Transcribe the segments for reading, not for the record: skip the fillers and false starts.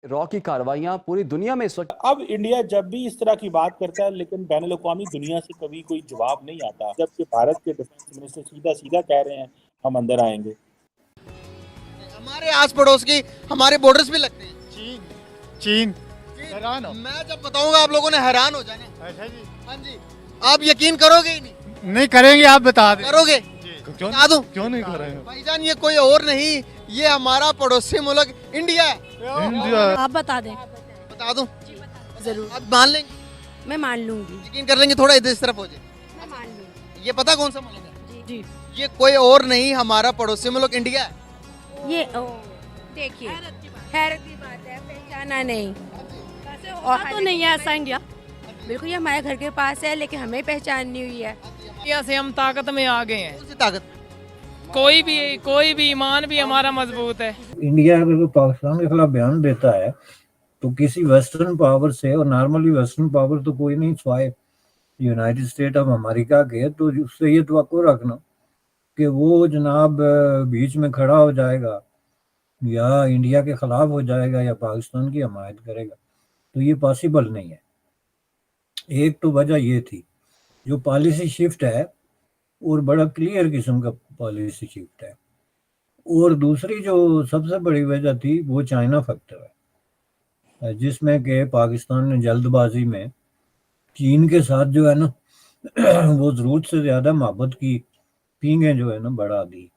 Raw की कार्रवाइयां पूरी दुनिया में इस वक्त। अब इंडिया जब भी इस तरह की बात करता है, लेकिन बैनुल अक़वामी दुनिया से कभी कोई जवाब नहीं आता, जबकि भारत के डिफेंस मिनिस्टर सीधा सीधा कह रहे हैं हम अंदर आएंगे। हमारे आस पड़ोस की हमारे बॉर्डर्स भी लगते हैं। चीन चीन हैरान हो। मैं जब बताऊंगा आप लोगों ने हैरान हो जाना। अच्छा जी। हाँ जी, आप यकीन करोगे ही नहीं। नहीं करेंगे, आप बता दें। करोगे? क्यों बता दूं? क्यों नहीं करेंगे भाईजान, ये कोई और नहीं, ये हमारा पड़ोसी मुल्क इंडिया है। इंडिया। आप बता दें। बता दूं? जरूर। आप मान लेंगे? मैं मान लूंगी। यकीन कर लेंगे? थोड़ा इधर इस तरफ हो जाए। मैं मान लूंगी। ये पता कौन सा मुल्क है? जी। ये कोई और नहीं, हमारा पड़ोसी मुल्क इंडिया है। ये देखिए, हैरत की बात है, पहचाना नहीं। और तो नहीं है ऐसा इंडिया, बिल्कुल ये हमारे घर के पास है, लेकिन हमें पहचान नहीं हुई है। इंडिया से हम ताकत में आ गए हैं। कौन सी ताकत? कोई भी ईमान भी हमारा मजबूत है। इंडिया अगर कोई पाकिस्तान के खिलाफ बयान देता है तो किसी वेस्टर्न पावर से, और नॉर्मली वेस्टर्न पावर तो कोई नहीं सिवाय यूनाइटेड स्टेट ऑफ अमेरिका के, तो उससे ये तवक्को रखना कि वो जनाब बीच में खड़ा हो जाएगा या इंडिया के खिलाफ हो जाएगा या पाकिस्तान की हमायत करेगा, तो ये पॉसिबल नहीं है। एक तो वजह ये थी जो पॉलिसी शिफ्ट है, और बड़ा क्लियर किस्म का पॉलिसी शिफ्ट है। और दूसरी जो सबसे बड़ी वजह थी वो चाइना फैक्टर है, जिसमें कि पाकिस्तान ने जल्दबाजी में चीन के साथ जो है ना वो ज़रूरत से ज़्यादा मोहब्बत की पींगे जो है ना बढ़ा दी,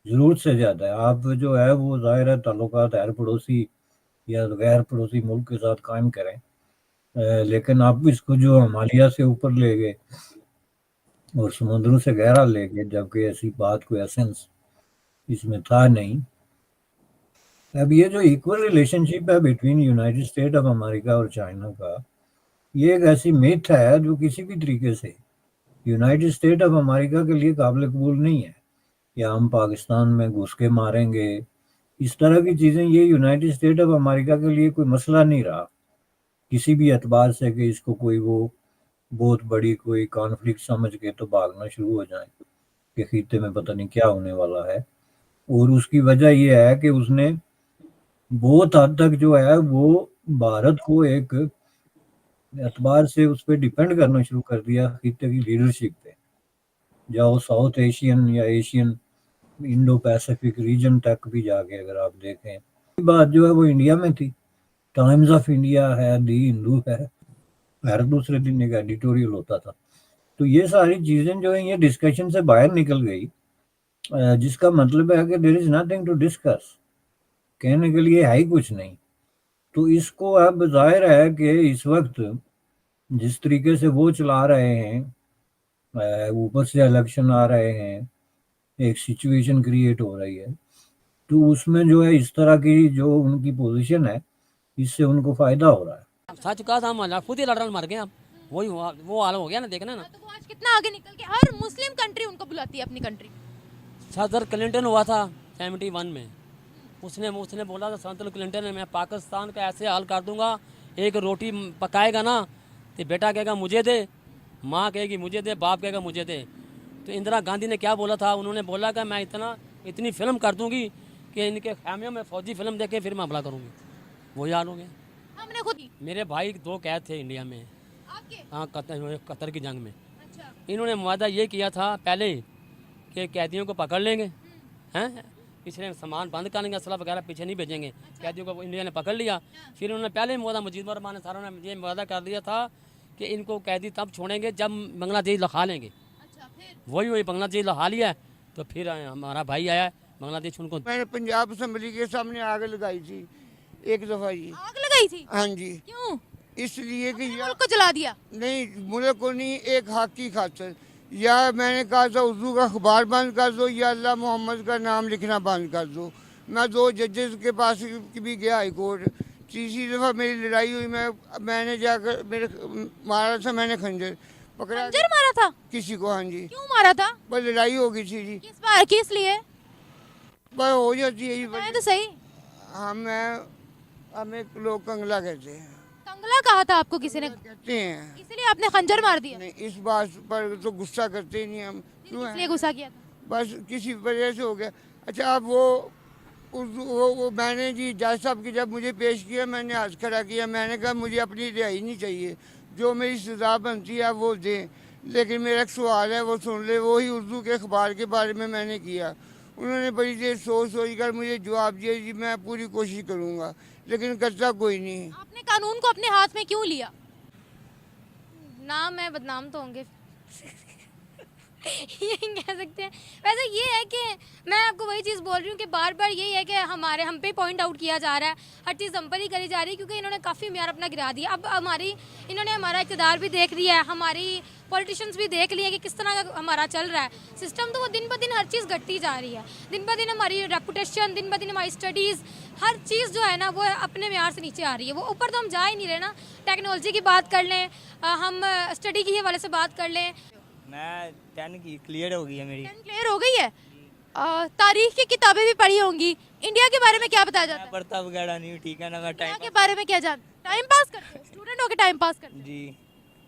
ज़रूरत से ज़्यादा है। आप जो है वो ज़ाहिर है ताल्लुकात गैर पड़ोसी या गैर पड़ोसी मुल्क के साथ कायम करें, लेकिन आप इसको जो हिमालय से ऊपर ले गए और समुद्रों से गहरा ले गए, जबकि ऐसी बात कोई एसेंस इसमें था नहीं। अब ये जो इक्वल रिलेशनशिप है between United state of America और चाइना का, ये एक ऐसी मिथ है जो किसी भी तरीके से यूनाइटेड स्टेट ऑफ अमेरिका के लिए काबिल कबूल नहीं है। या हम पाकिस्तान में घुस के मारेंगे, इस तरह की चीज़ें, ये यूनाइटेड स्टेट ऑफ अमेरिका के लिए कोई मसला नहीं रहा किसी भी एतबार से कि इसको कोई वो बहुत बड़ी कोई कॉन्फ्लिक्ट समझ के तो भागना शुरू हो जाए कि खीते में पता नहीं क्या होने वाला है। और उसकी वजह यह है कि उसने बहुत हद तक जो है वो भारत को एक एतबार से उस पर डिपेंड करना शुरू कर दिया खिते की लीडरशिप पे, जाओ साउथ एशियन या एशियन इंडो पैसिफिक रीजन तक भी जाके अगर आप देखें, बात जो है वो इंडिया में थी। टाइम्स ऑफ इंडिया है, दी हिंदू है, हर दूसरे दिन एक एडिटोरियल होता था। तो ये सारी चीज़ें जो है ये डिस्कशन से बाहर निकल गई, जिसका मतलब है कि there is nothing to discuss, कहने के लिए है ही कुछ नहीं। तो इसको अब जाहिर है कि इस वक्त जिस तरीके से वो चला रहे हैं, ऊपर से इलेक्शन आ रहे हैं, एक सिचुएशन क्रिएट हो रही है, तो उसमें जो है इस तरह की जो उनकी पोजीशन है, इससे उनको फायदा हो रहा है। सच कहा था, हम खुद ही लड़ मर गए। अब वही वो हाल हो गया ना, देखना ना। तो वो आज कितना आगे निकल के हर मुस्लिम कंट्री उनको बुलाती है अपनी कंट्री। सदर क्लिंटन हुआ था 71 में, उसने बोला था सदर क्लिंटन ने, मैं पाकिस्तान का ऐसे हाल कर दूंगा, एक रोटी पकाएगा ना तो बेटा कहेगा मुझे दे, माँ कहेगी मुझे दे, बाप कहेगा मुझे दे। तो इंदिरा गांधी ने क्या बोला था, उन्होंने बोला कि मैं इतनी फिल्म कर दूंगी कि इनके खैमियों में फौजी फिल्म देख के फिर मैं हमला करूँगी। वो याद हो गया। हमने खुद मेरे भाई 2 कैद थे इंडिया में। आपके? हाँ, कतर की जंग में। अच्छा। इन्होंने मुआदा ये किया था पहले कि कैदियों को पकड़ लेंगे, हैं, पिछले सामान बंद कर लेंगे, असला वगैरह पीछे नहीं भेजेंगे। कैदियों को इंडिया ने पकड़ लिया। फिर उन्होंने पहले मुआदा मुजीबुर रहमान सारों ने ये मुआदा कर दिया था कि इनको कैदी तब छोड़ेंगे जब बांग्लादेश लखा लेंगे। अच्छा, फिर वही बांग्लादेश लखा लिया। तो फिर हमारा भाई आया बांग्लादेश, उनको मैंने पंजाब असेंबली के सामने आग लगाई थी एक दफा जी। आग लगाई थी? हाँ जी। क्यों? इसलिए कि मुल्क को जला दिया? नहीं, मुल्क को नहीं, एक हक की खातिर। या मैंने कहा था उर्दू का अखबार बंद कर दो या अल्लाह मोहम्मद का नाम लिखना बंद कर दो। मैं 2 जजेस के पास भी गया हाई कोर्ट। तीसरी दफ़ा मेरी लड़ाई हुई, मैंने जाकर मेरे मारा था, मैंने खंजर पकड़ा। खंजर मारा था किसी को? हाँ जी। क्यों मारा था? बस लड़ाई हो गई थी जी। किस बार, किस लिए? बस हो जाती है मैं जी। तो सही। हमें लोग कंगला कहते हैं। कंगला कहा था आपको किसी ने? कहते हैं। इसलिए आपने खंजर मार दिया? नहीं, इस बात पर तो गुस्सा करते ही नहीं हम। किस लिए गुस्सा किया था? बस किसी वजह से हो गया। अच्छा, अब वो वो मैंने जी जज साहब की जब मुझे पेश किया, मैंने हाथ खड़ा किया, मैंने कहा मुझे अपनी रिहाई नहीं चाहिए, जो मेरी सज़ा बनती है वो दें, लेकिन मेरा एक सवाल है वो सुन ले। वही उर्दू के अखबार के बारे में मैंने किया, उन्होंने बड़ी देर सोच कर मुझे जवाब दिया, जी मैं पूरी कोशिश करूँगा, लेकिन करता कोई नहीं। आपने कानून को अपने हाथ में क्यों लिया? ना मैं बदनाम तो होंगे ये कह सकते हैं। वैसे ये है कि मैं आपको वही चीज़ बोल रही हूँ कि बार बार यही है कि हम पे पॉइंट आउट किया जा रहा है, हर चीज़ हम पर ही करी जा रही है, क्योंकि इन्होंने काफ़ी म्यार अपना गिरा दिया। अब इन्होंने हमारा इक़्तिदार भी देख लिया है, हमारी पॉलिटिशियंस भी देख लिए कि किस तरह का हमारा चल रहा है सिस्टम। तो वो दिन ब दिन हर चीज़ घटती जा रही है, दिन ब दिन हमारी रेपुटेशन, दिन ब दिन हमारी स्टडीज़, हर चीज़ जो है ना वो अपने म्यार से नीचे आ रही है। वो ऊपर तो हम जा ही नहीं रहे ना। टेक्नोलॉजी की बात कर लें, हम स्टडी की हवाले से बात कर लें। मैं 10 की क्लियर हो गई है मेरी। 10 क्लियर हो गई है। तारीख की किताबें भी पढ़ी होंगी। इंडिया के बारे में क्या बताया जाता है? पढ़ता वगैरह नहीं, ठीक है ना। मैं इंडिया के बारे में क्या जानते? टाइम पास करते हो? स्टूडेंट होके टाइम पास करते हो? जी,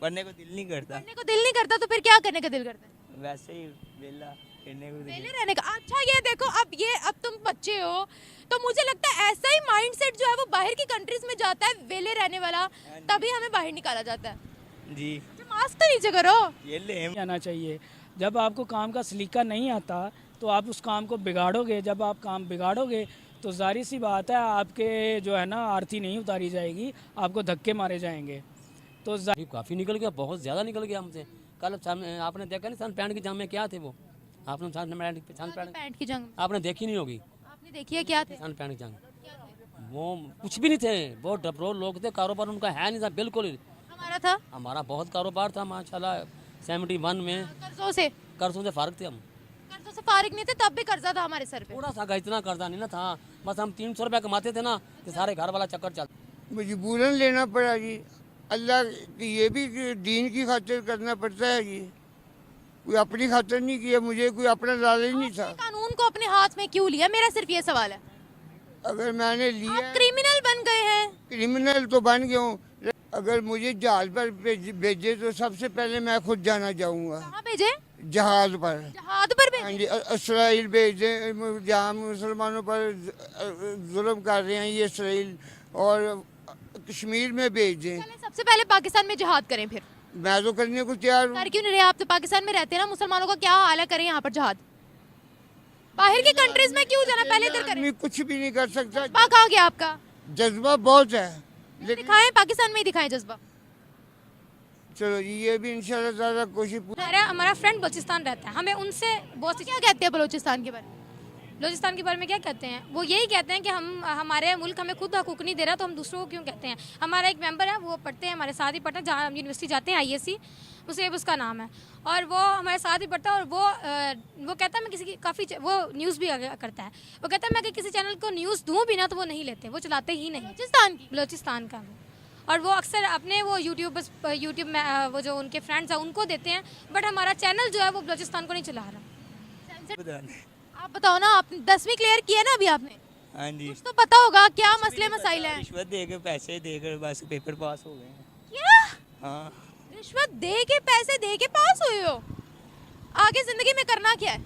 पढ़ने को दिल नहीं करता। पढ़ने को दिल नहीं करता तो फिर क्या करने का दिल करता है? वैसे ही वेला खेलने को वेले रहने का। अच्छा ये देखो, अब तुम बच्चे हो तो मुझे लगता है ऐसा ही माइंडसेट जो है वो बाहर की कंट्रीज में जाता है, वेले रहने वाला, तभी हमें बाहर निकाला जाता है। जी, मास्क तो नीचे करो। ये ले आना चाहिए। जब आपको काम का सलीका नहीं आता तो आप उस काम को बिगाड़ोगे। जब आप काम बिगाड़ोगे तो जाहिर सी बात है आपके जो है ना आरती नहीं उतारी जाएगी, आपको धक्के मारे जाएंगे। तो काफ़ी निकल गया, बहुत ज़्यादा निकल गया हमसे। कल आपने देखा नहीं सन पैंट की जंग में क्या थे वो? आपने सन पैंट की जंग आपने देखी नहीं होगी। आपने देखी है क्या थे? सन पैंट की जंग वो कुछ भी नहीं थे, बहुत डबरो लोग थे, कारोबार उनका है नहीं था बिल्कुल। हमारा था, हमारा बहुत कारोबार था माशाल्लाह। 71 में कर्जों से फारिग थे हम। कर्जों से फारिग नहीं थे, तब भी कर्जा था हमारे सर पे। थोड़ा सा इतना कर्जा नहीं ना था, बस हम 300 रुपया कमाते थे ना, तो सारे घर वाला चक्कर चलता। मजबूरन लेना पड़ा जी। अल्लाह की ये भी दीन की खातिर करना पड़ता है जी, कोई अपनी खातिर नहीं किया, मुझे कोई अपना लालच नहीं था। कानून को अपने हाथ में क्यों लिया? मेरा सिर्फ ये सवाल है। अगर मैंने लिया, क्रिमिनल बन गए हैं। क्रिमिनल तो बन गया हूँ, अगर मुझे जहाज पर भेजे तो सबसे पहले मैं खुद जाना चाहूँगा। कहाँ भेजे? जहाज पर। जहाज पर हाँ जी, इसराइल भेज दें, जहाँ मुसलमानों पर जुल्म कर रहे हैं ये इसराइल, और कश्मीर में भेज दें। सबसे पहले पाकिस्तान में जिहाद करें, फिर मैं तो करने को तैयार हूँ। कर क्यों नहीं रहे? आप तो पाकिस्तान में रहते हैं ना, मुसलमानों का क्या हाल है? करें यहाँ पर जिहाद। बाहर की कंट्रीज में क्यों जाना? पहले इधर करें। कुछ भी नहीं कर सकता। कहाँ गया आपका जज्बा? बहुत है, दिखाएं, पाकिस्तान में ही दिखाएं जज्बा। चलो जी, ये भी इंशाल्लाह ज़्यादा कोशिश। हमारा फ्रेंड बलोचिस्तान रहता है, हमें उनसे बहुत क्या कहते हैं बलोचिस्तान के बारे में? बलोचिस्तान के बारे में क्या कहते हैं? वो यही कहते हैं कि हमारे मुल्क हमें खुद हकूक नहीं दे रहा, तो हम दूसरों को क्यों कहते हैं। हमारा एक मेंबर है, वो पढ़ते हैं हमारे साथ ही पढ़ते हैं, जहाँ हम यूनिवर्सिटी जाते हैं, ISC मुसेब उसका नाम है, और वो हमारे साथ ही पढ़ता है। और वो कहता है मैं किसी की काफ़ी वो न्यूज़ भी करता है। वो कहता है मैं अगर किसी चैनल को न्यूज़ दूँ भी ना तो वो नहीं लेते, वो चलाते ही नहीं। बलोचिस्तान का और वो अक्सर अपने वो यूट्यूब में वो जो उनके फ्रेंड्स हैं उनको देते हैं, बट हमारा चैनल जो है वो बलोचिस्तान को नहीं चला रहा। आप बताओ ना, आपने 10वीं क्लियर किया ना अभी आपने? हाँ जी। कुछ तो पता होगा क्या मसले मसाइल हैं? रिश्वत देकर पैसे देकर बस पेपर पास हो गए। क्या? हाँ, रिश्वत दे के पैसे दे के पास हुए हो? आगे जिंदगी में करना क्या है?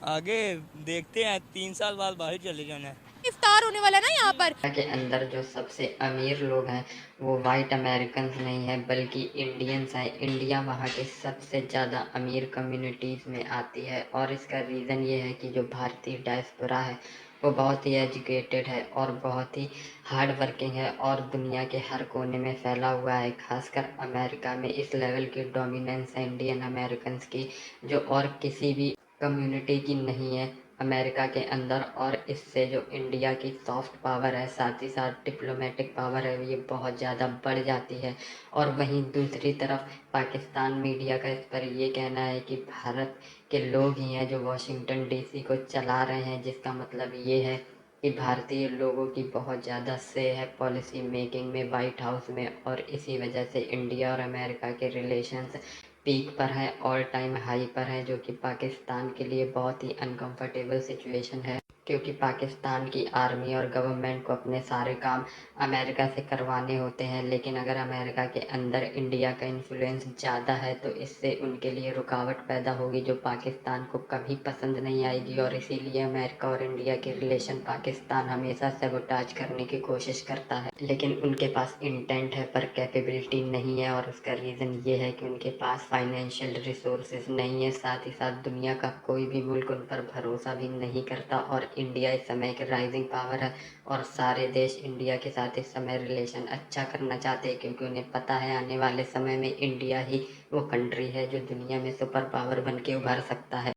आगे देखते हैं, 3 साल बाद बाहर चले जाना है। इफ्तार होने वाला है ना यहाँ पर। के अंदर जो सबसे अमीर लोग हैं वो वाइट अमेरिकन्स नहीं है बल्कि इंडियंस हैं। इंडिया वहाँ के सबसे ज़्यादा अमीर कम्युनिटीज़ में आती है, और इसका रीज़न ये है कि जो भारतीय डायस्पोरा है वो बहुत ही एजुकेटेड है और बहुत ही हार्ड वर्किंग है, और दुनिया के हर कोने में फैला हुआ है। खासकर अमेरिका में इस लेवल की डोमिनेंस है इंडियन अमेरिकन्स की, जो और किसी भी कम्युनिटी की नहीं है अमेरिका के अंदर। और इससे जो इंडिया की सॉफ्ट पावर है, साथ ही साथ डिप्लोमेटिक पावर है, ये बहुत ज़्यादा बढ़ जाती है। और वहीं दूसरी तरफ पाकिस्तान मीडिया का इस पर ये कहना है कि भारत के लोग ही हैं जो वाशिंगटन DC को चला रहे हैं, जिसका मतलब ये है कि भारतीय लोगों की बहुत ज़्यादा से है पॉलिसी मेकिंग में, वाइट हाउस में, और इसी वजह से इंडिया और अमेरिका के रिलेशंस पीक पर है, ऑल टाइम हाई पर है, जो कि पाकिस्तान के लिए बहुत ही अनकंफर्टेबल सिचुएशन है। क्योंकि पाकिस्तान की आर्मी और गवर्नमेंट को अपने सारे काम अमेरिका से करवाने होते हैं। लेकिन अगर अमेरिका के अंदर इंडिया का इन्फ्लुएंस ज़्यादा है तो इससे उनके लिए रुकावट पैदा होगी जो पाकिस्तान को कभी पसंद नहीं आएगी, और इसीलिए अमेरिका और इंडिया के रिलेशन पाकिस्तान हमेशा सैबोटाज करने की कोशिश करता है। लेकिन उनके पास इंटेंट है पर कैपेबिलिटी नहीं है, और उसका रीज़न ये है कि उनके पास फाइनेंशियल रिसोर्सेज नहीं है। साथ ही साथ दुनिया का कोई भी मुल्क उन पर भरोसा भी नहीं करता, और इंडिया इस समय एक राइजिंग पावर है और सारे देश इंडिया के साथ इस समय रिलेशन अच्छा करना चाहते हैं, क्योंकि उन्हें पता है आने वाले समय में इंडिया ही वो कंट्री है जो दुनिया में सुपर पावर बन के उभर सकता है।